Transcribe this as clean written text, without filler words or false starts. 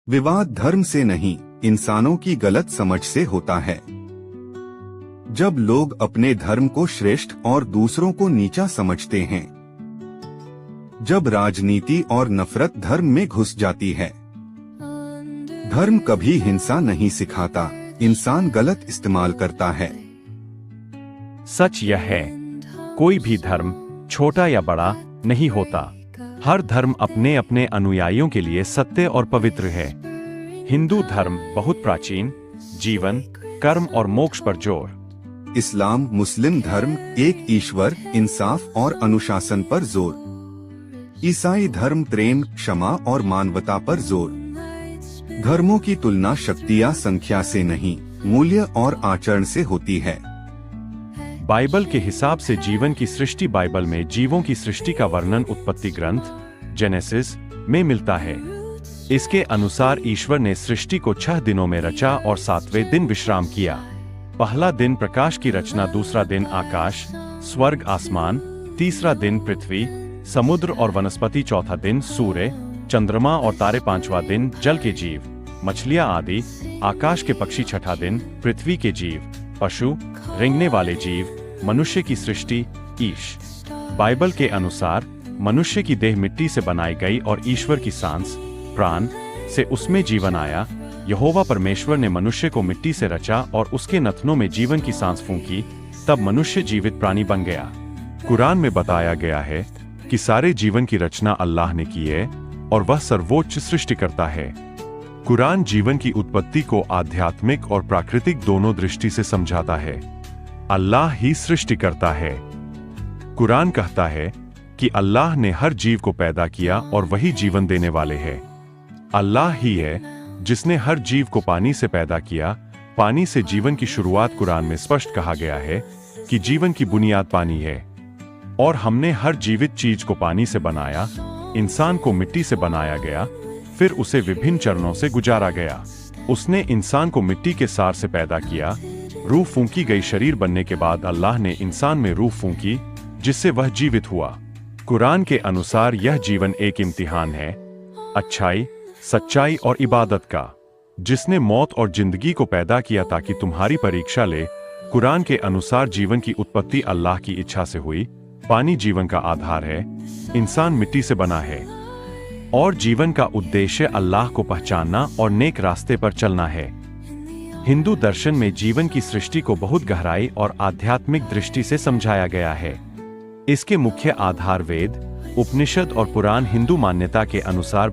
विवाद धर्म से नहीं, इंसानों की गलत समझ से होता है। जब लोग अपने धर्म को श्रेष्ठ और दूसरों को नीचा समझते हैं, जब राजनीति और नफरत धर्म में घुस जाती है। धर्म कभी हिंसा नहीं सिखाता, इंसान गलत इस्तेमाल करता है। सच यह है, कोई भी धर्म छोटा या बड़ा नहीं होता। हर धर्म अपने अपने अनुयायियों के लिए सत्य और पवित्र है। हिंदू धर्म बहुत प्राचीन, जीवन, कर्म और मोक्ष पर जोर। इस्लाम मुस्लिम धर्म एक ईश्वर, इंसाफ और अनुशासन पर जोर। ईसाई धर्म प्रेम, क्षमा और मानवता पर जोर। धर्मों की तुलना शक्ति या संख्या से नहीं, मूल्य और आचरण से होती है। बाइबल के हिसाब से जीवन की सृष्टि बाइबल में जीवों की सृष्टि का वर्णन उत्पत्ति ग्रंथ जेनेसिस में मिलता है। इसके अनुसार ईश्वर ने सृष्टि को 6 दिनों में रचा और 7वें दिन विश्राम किया। पहला दिन प्रकाश की रचना, दूसरा दिन आकाश, स्वर्ग, आसमान, तीसरा दिन पृथ्वी, समुद्र और वनस्पति, चौथा दिन सूर्य, चंद्रमा और तारे, पांचवा दिन जल के जीव, मछलियां आदि, आकाश के पक्षी, छठा दिन पृथ्वी के जीव, पशु, रेंगने वाले जीव, मनुष्य की सृष्टि, ईश। बाइबल के अनुसार मनुष्य की देह मिट्टी से बनाई गई और ईश्वर की सांस, प्राण से उसमें जीवन आया। यहोवा परमेश्वर ने मनुष्य को मिट्टी से रचा और उसके नथनों में जीवन की सांस फूंकी, तब मनुष्य जीवित प्राणी बन गया। कुरान में बताया गया है कि सारे जीवन की रचना अल्लाह ने की है और वह सर्वोच्च सृष्टिकर्ता है। कुरान जीवन की उत्पत्ति को आध्यात्मिक और प्राकृतिक दोनों दृष्टि से समझाता है। अल्लाह ही सृष्टिकर्ता है। कुरान कहता है कि अल्लाह ने हर जीव को पैदा किया और वही जीवन देने वाले हैं। अल्लाह ही है जिसने हर जीव को पानी से पैदा किया। पानी से जीवन की शुरुआत कुरान में स्पष्ट कहा गया है कि जीवन की बुनियाद पानी है। और हमने हर जीवित चीज को पानी से बनाया। इंसान को मिट्टी से बनाया गया, फिर उसे विभिन्न चरणों से गुजारा गया। उसने इंसान को मिट्टी के सार से पैदा किया। रूह फूंकी गई। शरीर बनने के बाद अल्लाह ने इंसान में रूह फूंकी, जिससे वह जीवित हुआ। कुरान के अनुसार यह जीवन एक इम्तिहान है, अच्छाई, सच्चाई और इबादत का, जिसने मौत और जिंदगी को पैदा किया ताकि तुम्हारी परीक्षा ले। कुरान के अनुसार जीवन की उत्पत्ति अल्लाह की इच्छा से हुई। पानी जीवन का आधार है। इंसान मिट्टी से बना है और जीवन का उद्देश्य अल्लाह को पहचानना और नेक रास्ते पर चलना है। हिंदू दर्शन में जीवन की सृष्टि को बहुत गहराई और आध्यात्मिक दृष्टि से समझाया गया है। इसके मुख्य आधार वेद, उपनिषद और पुराण। हिंदू मान्यता के अनुसार